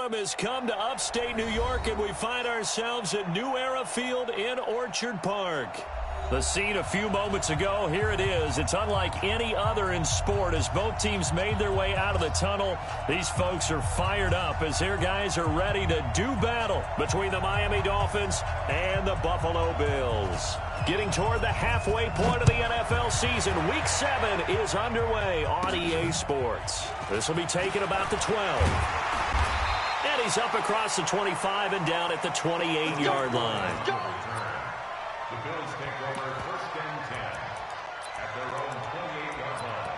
storm has come to upstate New York, and we find ourselves at New Era Field in Orchard Park. The scene a few moments ago, here it is. It's unlike any other in sport as both teams made their way out of the tunnel. These folks are fired up as their guys are ready to do battle between the Miami Dolphins and the Buffalo Bills. Getting toward the halfway point of the NFL season, Week 7 is underway on EA Sports. This will be taken about the 12. And he's up across the 25 and down at the 28-yard line. The Bills take over 1st and 10 at their own 28-yard line.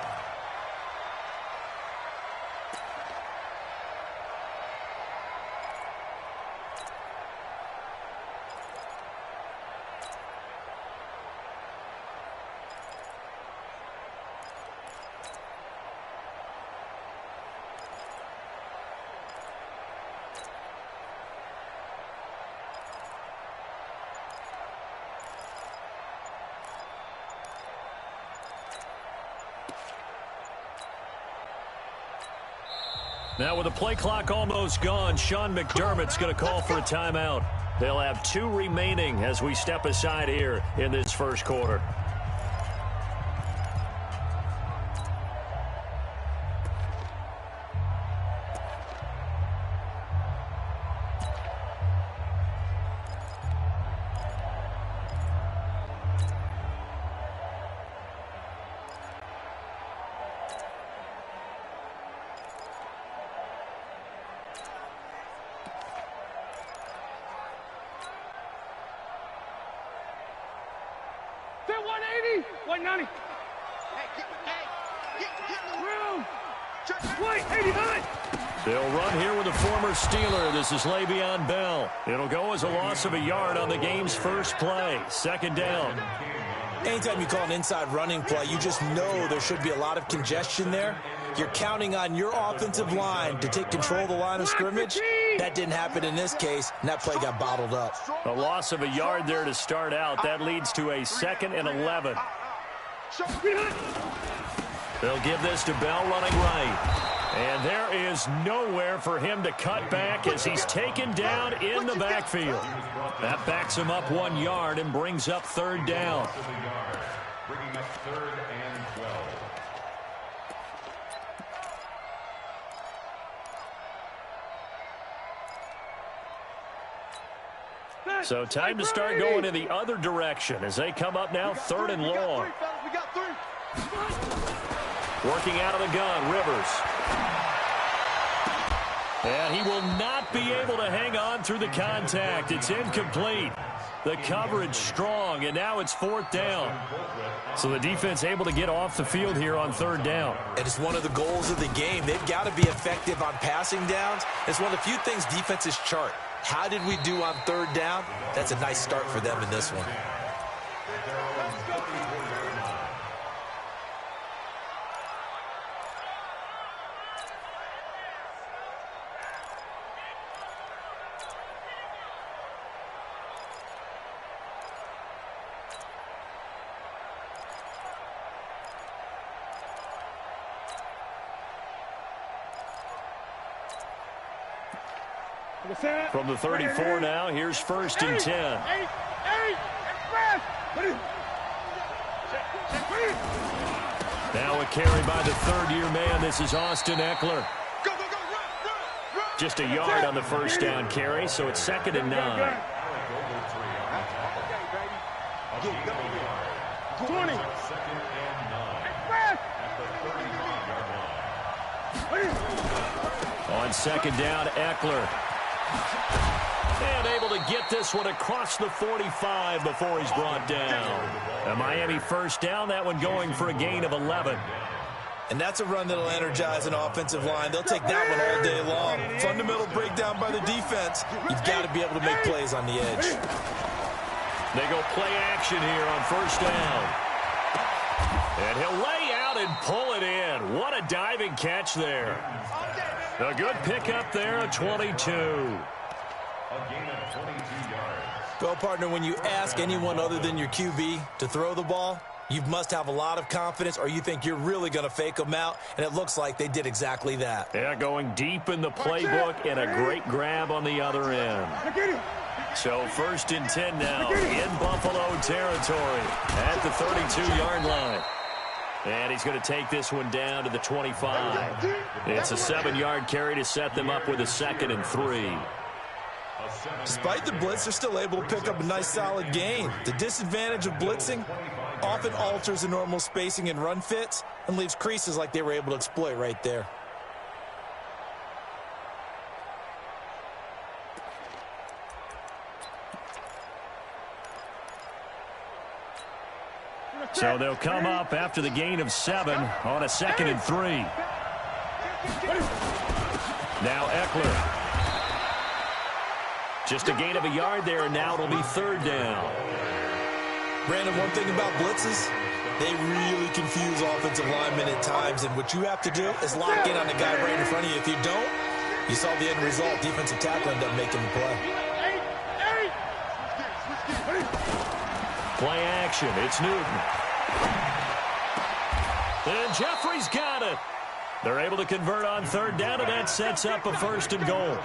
Now with the play clock almost gone, Sean McDermott's going to call for a timeout. They'll have 2 remaining as we step aside here in this first quarter. They'll run here with a former Steeler. This is Le'Veon Bell. It'll go as a loss of a yard on the game's first play. 2nd down. Anytime you call an inside running play, you just know there should be a lot of congestion there. You're counting on your offensive line to take control of the line of scrimmage. That didn't happen in this case, and that play got bottled up. A loss of a yard there to start out. That leads to a 2nd and 11. They'll give this to Bell running right. And there is nowhere for him to cut back as he's taken down in the backfield. That backs him up 1 yard and brings up 3rd down. Bringing up 3rd and 12. So time to start going in the other direction as they come up now 3rd and long. Working out of the gun, Rivers. And he will not be able to hang on through the contact. It's incomplete. The coverage strong, and now it's 4th down. So the defense able to get off the field here on 3rd down. And it's one of the goals of the game. They've got to be effective on passing downs. It's one of the few things defenses chart. How did we do on 3rd down? That's a nice start for them in this one. From the 34 now, here's 1st and 10. Now a carry by the 3rd-year man. This is Austin Eckler. Just a yard on the 1st down carry, so it's 2nd and 9. 20. On 2nd down, Eckler. And able to get this one across the 45 before he's brought down. A Miami 1st down, that one going for a gain of 11. And that's a run that'll energize an offensive line. They'll take that one all day long. Fundamental breakdown by the defense. You've got to be able to make plays on the edge. They go play action here on 1st down. And he'll lay out and pull it in. What a diving catch there. A good pickup there, a 22. A gain of 22 yards. Well, partner, when you ask anyone other than your QB to throw the ball, You must have a lot of confidence, or you think you're really going to fake them out, and it looks like they did exactly that. Yeah, going deep in the playbook, and a great grab on the other end. So 1st and 10 now in Buffalo territory at the 32-yard line. And he's going to take this one down to the 25. It's a 7-yard carry to set them up with a 2nd and 3. Despite the blitz, they're still able to pick up a nice solid gain. The disadvantage of blitzing often alters the normal spacing and run fits and leaves creases like they were able to exploit right there. So they'll come up after the gain of 7 on a 2nd and 3. Now Eckler. Just a gain of a yard there, and now it'll be 3rd down. Brandon, one thing about blitzes, they really confuse offensive linemen at times, and what you have to do is lock in on the guy right in front of you. If you don't, you saw the end result. Defensive tackle ended up making the play. Play action. It's Newton. And Jeffrey's got it. They're able to convert on 3rd down, and that sets up a 1st and goal.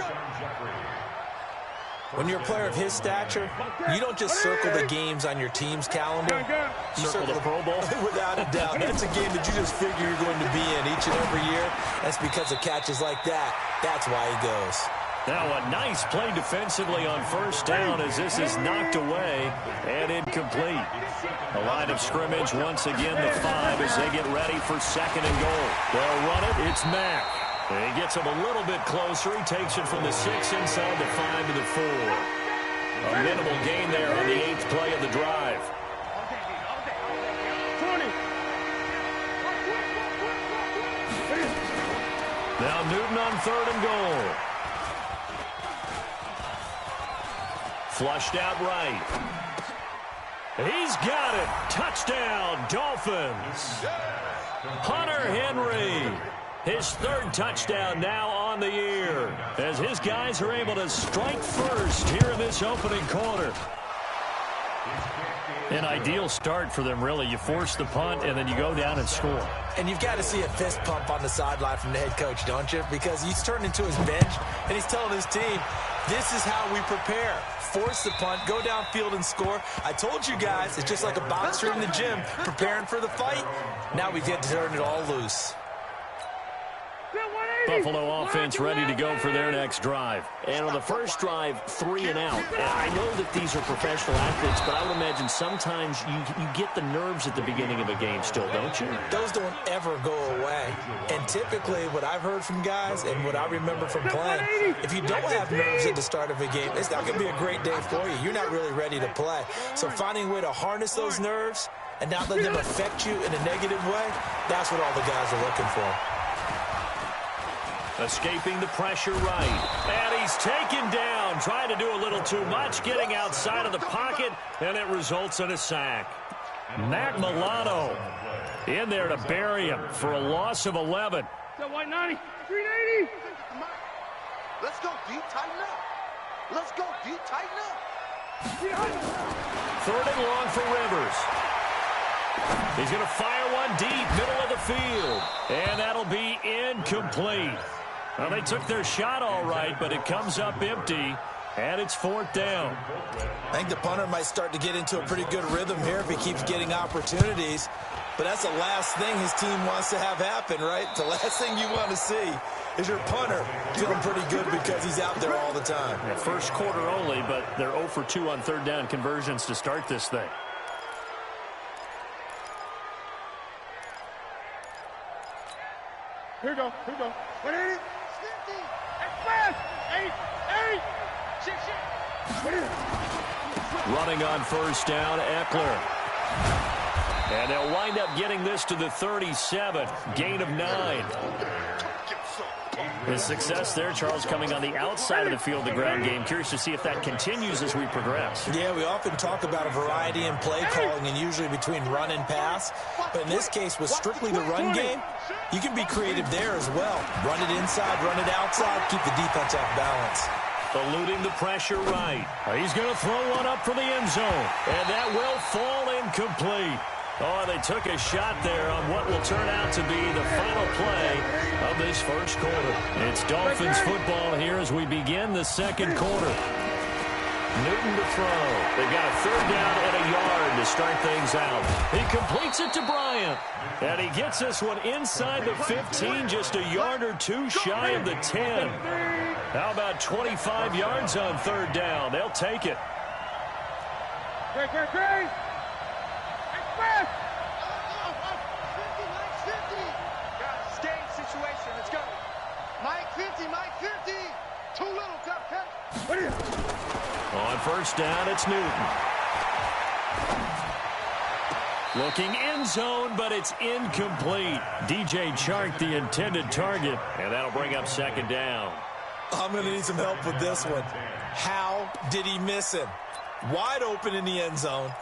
When you're a player of his stature, you don't just circle the games on your team's calendar. You circle the Pro Bowl? Without a doubt. That's a game that you just figure you're going to be in each and every year. That's because of catches like that. That's why he goes. Now a nice play defensively on 1st down as this is knocked away and incomplete. The line of scrimmage once again the 5 as they get ready for 2nd and goal. They'll run it. It's Mack. And he gets him a little bit closer. He takes it from the 6 inside the 5 to the 4. A minimal gain there on the 8th play of the drive. Now Newton on 3rd and goal. Flushed out right. He's got it. Touchdown, Dolphins. Hunter Henry. His 3rd touchdown now on the year as his guys are able to strike first here in this opening quarter. An ideal start for them, really. You force the punt, and then you go down and score. And you've got to see a fist pump on the sideline from the head coach, don't you? Because he's turning to his bench, and he's telling his team, this is how we prepare. Force the punt, go downfield and score. I told you guys, it's just like a boxer in the gym preparing for the fight. Now we get to turn it all loose. Buffalo offense ready to go for their next drive. And on the first drive, 3 and out. And I know that these are professional athletes, but I would imagine sometimes you get the nerves at the beginning of a game still, don't you? Those don't ever go away. And typically what I've heard from guys and what I remember from playing, if you don't have nerves at the start of a game, it's not going to be a great day for you. You're not really ready to play. So finding a way to harness those nerves and not let them affect you in a negative way, that's what all the guys are looking for. Escaping the pressure right. And he's taken down. Trying to do a little too much. Getting outside of the pocket. And it results in a sack. Mac Milano in there to bury him for a loss of 11. White 90. 380. Let's go deep, tighten up. Let's go deep, tighten up. 3rd and long for Rivers. He's going to fire one deep, middle of the field. And that'll be incomplete. Well, they took their shot all right, but it comes up empty, and it's 4th down. I think the punter might start to get into a pretty good rhythm here if he keeps getting opportunities. But that's the last thing his team wants to have happen, right? The last thing you want to see is your punter feeling pretty good because he's out there all the time. Yeah, first quarter only, but they're 0 for 2 on 3rd down conversions to start this thing. Here we go. 180. Fast. 8. Running on 1st down, Eckler. And they'll wind up getting this to the 37. Gain of 9. The success there, Charles, coming on the outside of the field, the ground game. Curious to see if that continues as we progress. Yeah, we often talk about a variety in play calling and usually between run and pass. But in this case, with strictly the run game, you can be creative there as well. Run it inside, run it outside, keep the defense off balance. Eluding the pressure right. He's going to throw one up for the end zone. And that will fall incomplete. Oh, they took a shot there on what will turn out to be the final play of this first quarter. It's Dolphins football here as we begin the second quarter. Newton to throw. They've got a third down and a yard to start things out. He completes it to Bryant. And he gets this one inside the 15, just a yard or two shy of the 10. How about 25 yards on third down? They'll take it. Great. Express. Game situation. Let's go. Mike 50. 2 little cut. On first down, it's Newton. Looking end zone, but it's incomplete. DJ Chark, the intended target, and that'll bring up second down. I'm going to need some help with this one. How did he miss him? Wide open in the end zone.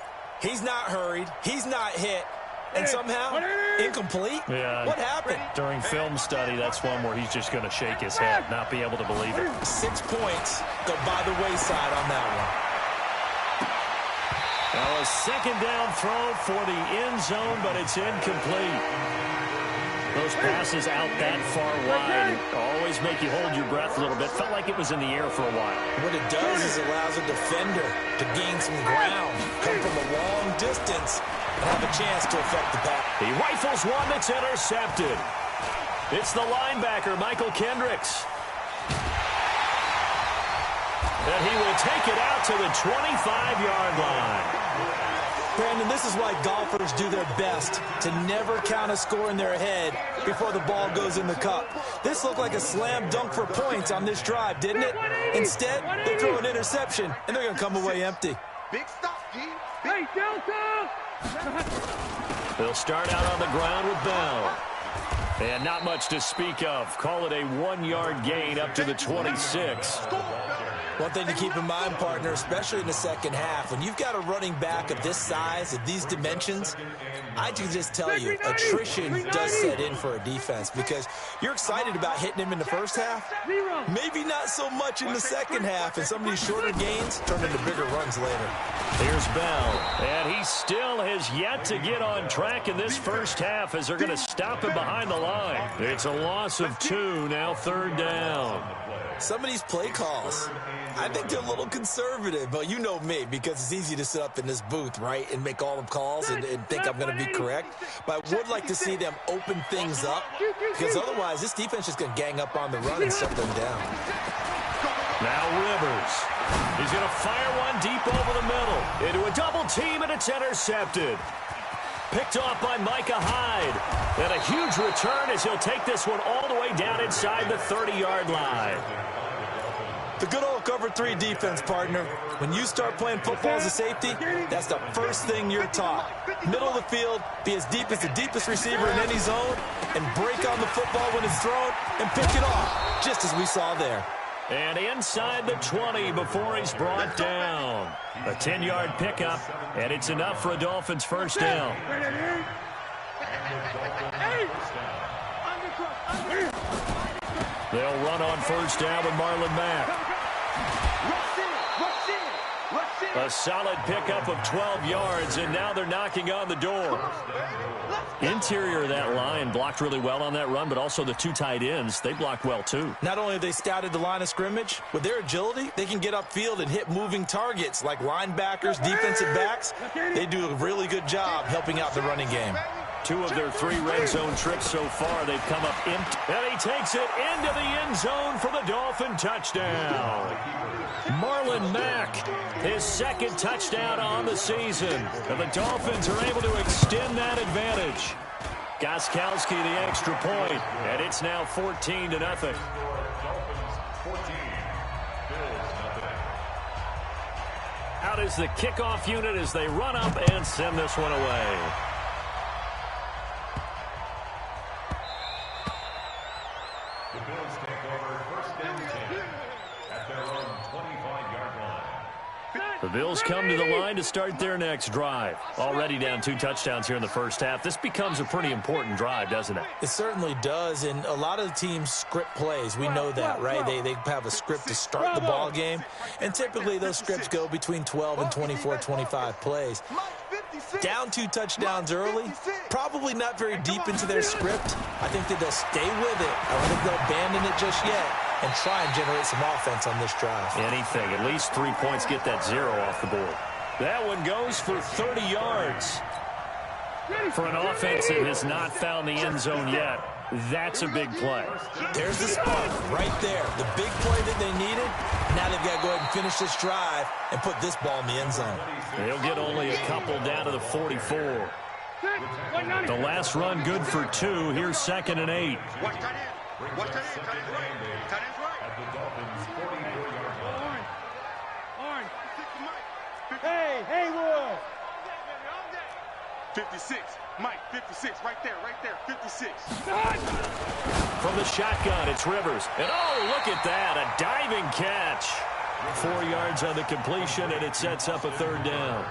He's not hurried. He's not hit. And somehow, incomplete? Yeah. What happened? During film study, that's one where he's just going to shake his head, not be able to believe it. 6 points go by the wayside on that one. Now a second down throw for the end zone, but it's incomplete. Those passes out that far wide always make you hold your breath a little bit. Felt like it was in the air for a while. What it does is it allows a defender to gain some ground, come from a long distance, and have a chance to affect the pass. He rifles one that's intercepted. It's the linebacker, Michael Kendricks. And he will take it out to the 25-yard line. Brandon, this is why golfers do their best to never count a score in their head before the ball goes in the cup. This looked like a slam dunk for points on this drive, didn't it? Instead, they throw an interception, and they're going to come away empty. Big stop, D. Hey, Delta! They'll start out on the ground with Bell. And not much to speak of. Call it a 1-yard gain up to the 26. One thing to keep in mind, partner, especially in the second half, when you've got a running back of this size, of these dimensions, I can just tell you, attrition does set in for a defense because you're excited about hitting him in the first half. Maybe not so much in the second half, and some of these shorter gains turn into bigger runs later. Here's Bell, and he still has yet to get on track in this first half as they're going to stop him behind the line. It's a loss of 2, now third down. Some of these play calls, I think they're a little conservative, but you know me, because it's easy to sit up in this booth, right, and make all the calls and think I'm going to be correct. But I would like to see them open things up, because otherwise this defense is going to gang up on the run and shut them down. Now Rivers. He's going to fire one deep over the middle. Into a double team, and it's intercepted. Picked off by Micah Hyde. And a huge return as he'll take this one all the way down inside the 30-yard line. The good old cover 3 defense, partner. When you start playing football as a safety, that's the first thing you're taught. Middle of the field, be as deep as the deepest receiver in any zone, and break on the football when it's thrown and pick it off, just as we saw there. And inside the 20 before he's brought down. A 10-yard pickup, and it's enough for a Dolphins first down. They'll run on first down with Marlon Mack. A solid pickup of 12 yards, and now they're knocking on the door. Interior of that line blocked really well on that run, but also the 2 tight ends, they blocked well too. Not only have they scouted the line of scrimmage, with their agility, they can get upfield and hit moving targets like linebackers, defensive backs. They do a really good job helping out the running game. 2 of their 3 red zone trips so far, they've come up empty. And he takes it into the end zone for the Dolphin touchdown. Marlon Mack, his second touchdown on the season. And the Dolphins are able to extend that advantage. Gostkowski the extra point, and it's now 14-0. Out is the kickoff unit as they run up and send this one away. The Bills take over first and 10 at their own 25-yard line. The Bills come to the line to start their next drive. Already down 2 touchdowns here in the first half. This becomes a pretty important drive, doesn't it? It certainly does, and a lot of the teams script plays. We know that, right? They have a script to start the ball game, and typically those scripts go between 12 and 24, 25 plays. Down 2 touchdowns early, probably not very deep into their script. I think that they'll stay with it. I don't think they'll abandon it just yet and try and generate some offense on this drive. Anything. At least 3 points, get that 0 off the board. That one goes for 30 yards. For an offense that has not found the end zone yet, that's a big play. There's the spark right there. The big play that they needed. Now they've got to go ahead and finish this drive and put this ball in the end zone. They'll get only a couple down to the 44. The last run good for 2. Here's 2nd and 8. Watch tight end. Watch tight end. Tight end's right. Tight end's right. At the Dolphins' 44-yard line. Orange. Hey, Haywood. 56. Mike, 56. Right there, 56. From the shotgun, it's Rivers. And oh, look at that, a diving catch. 4 yards on the completion, and it sets up a 3rd down.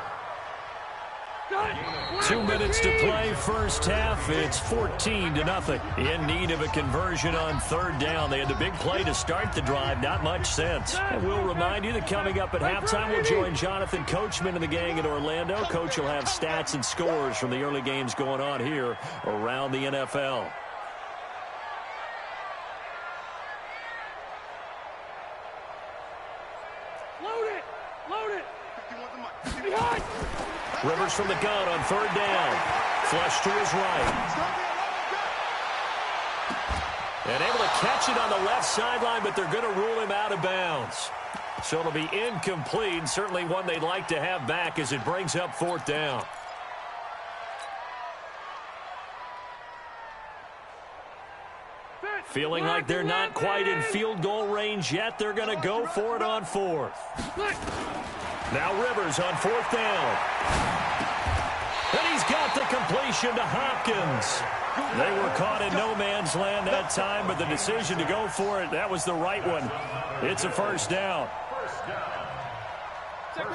2 minutes to play, first half. It's 14-0. In need of a conversion on 3rd down. They had the big play to start the drive. Not much sense. And we'll remind you that coming up at halftime, we'll join Jonathan Coachman and the gang in Orlando. Coach will have stats and scores from the early games going on here around the NFL. Load it. Behind. Rivers from the gun on 3rd down. Flush to his right. And able to catch it on the left sideline, but they're going to rule him out of bounds. So it'll be incomplete. Certainly one they'd like to have back as it brings up 4th down. Feeling like they're not quite in field goal range yet. They're going to go for it on 4th. Now Rivers on 4th down. And he's got the completion to Hopkins. They were caught in no man's land that time, but the decision to go for it, that was the right one. It's a 1st down.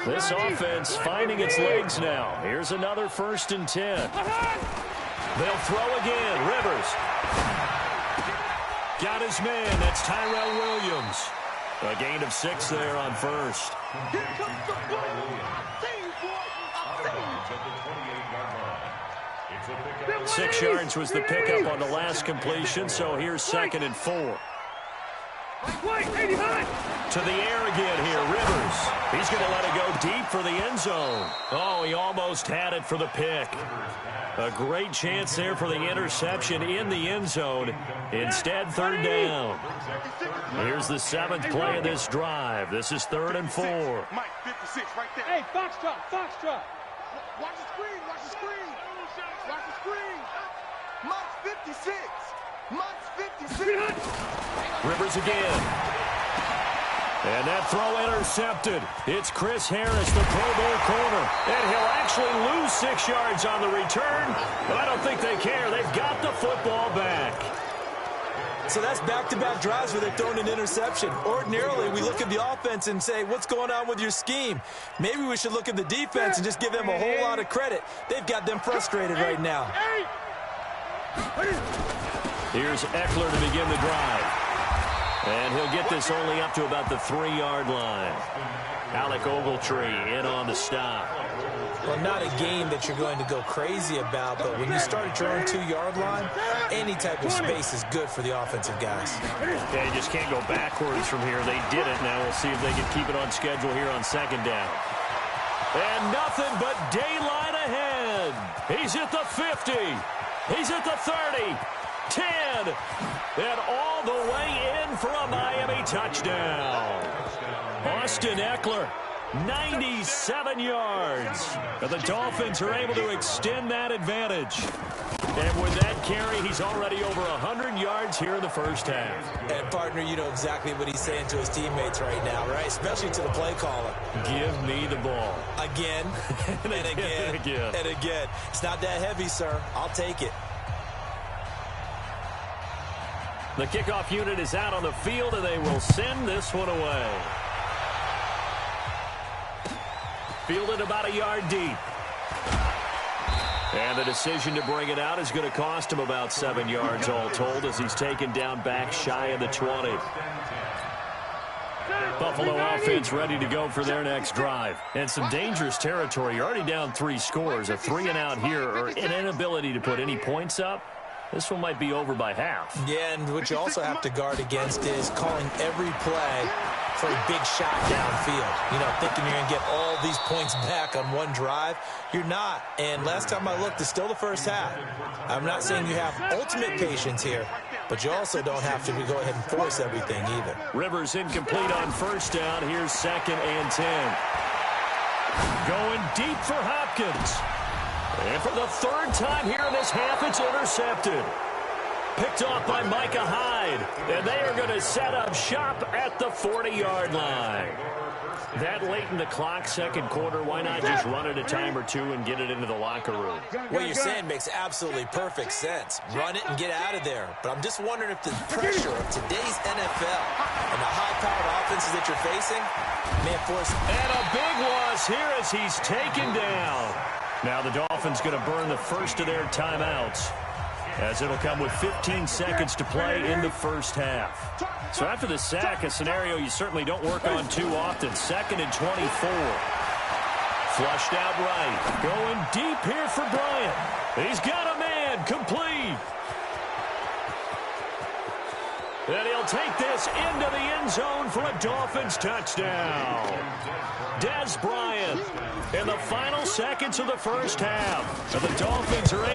This offense finding its legs now. Here's another 1st and 10. They'll throw again. Rivers. Got his man. That's Tyrell Williams. A gain of 6 there on 1st. Here comes the ball. 6 yards was the pickup on the last completion, so here's 2nd and 4. To the air again here, Rivers. He's going to let it go deep for the end zone. Oh, he almost had it for the pick. A great chance there for the interception in the end zone. Instead, 3rd down. Here's the 7th play of this drive. This is 3rd and 4. Mike, 56 right there. Hey, Foxtrot. Watch the screen. Watch the screen. Mike's 56. Mike's 56. Rivers again. And that throw intercepted. It's Chris Harris, the Pro Bowl corner. And he'll actually lose 6 yards on the return. But I don't think they care. They've got the football back. So that's back-to-back drives where they're throwing an interception. Ordinarily, we look at the offense and say, what's going on with your scheme? Maybe we should look at the defense and just give them a whole lot of credit. They've got them frustrated right now. Here's Eckler to begin the drive. And he'll get this only up to about the 3-yard line. Alec Ogletree in on the stop. Well, not a game that you're going to go crazy about, but when you start at your own 2-yard line, any type of space is good for the offensive guys. Yeah, you just can't go backwards from here. They did it. Now we'll see if they can keep it on schedule here on 2nd down. And nothing but daylight ahead. He's at the 50. He's at the 30. 10. And all the way in for a Miami touchdown. Austin Eckler, 97 yards. And the Dolphins are able to extend that advantage. And with that carry, he's already over 100 yards here in the first half. And, partner, you know exactly what he's saying to his teammates right now, right? Especially to the play caller. Give me the ball. Again, and again, and again. It's not that heavy, sir. I'll take it. The kickoff unit is out on the field, and they will send this one away. Fielded about a yard deep. And the decision to bring it out is going to cost him about 7 yards all told as he's taken down back shy of the 20. Buffalo offense ready to go for their next drive. And some dangerous territory. You're already down 3 scores. A 3-and-out here or an inability to put any points up. This one might be over by half. Yeah, and what you also have to guard against is calling every play for a big shot downfield. You know, thinking you're going to get all these points back on one drive. You're not. And last time I looked, it's still the first half. I'm not saying you have ultimate patience here, but you also don't have to go ahead and force everything either. Rivers incomplete on first down. Here's 2nd and 10. Going deep for Hopkins. And for the 3rd time here in this half, it's intercepted. Picked off by Micah Hyde. And they are going to set up shop at the 40-yard line. That late in the clock, 2nd quarter, why not just run it a time or two and get it into the locker room? What you're saying makes absolutely perfect sense. Run it and get out of there. But I'm just wondering if the pressure of today's NFL and the high-powered offenses that you're facing may have forced... And a big loss here as he's taken down. Now the Dolphins going to burn the first of their timeouts, as it'll come with 15 seconds to play in the first half. So after the sack, a scenario you certainly don't work on too often. 2nd and 24. Flushed out right. Going deep here for Bryant. He's got a man. Complete. And he'll take this into the end zone for a Dolphins touchdown. Des Bryant in the final seconds of the first half. So the Dolphins are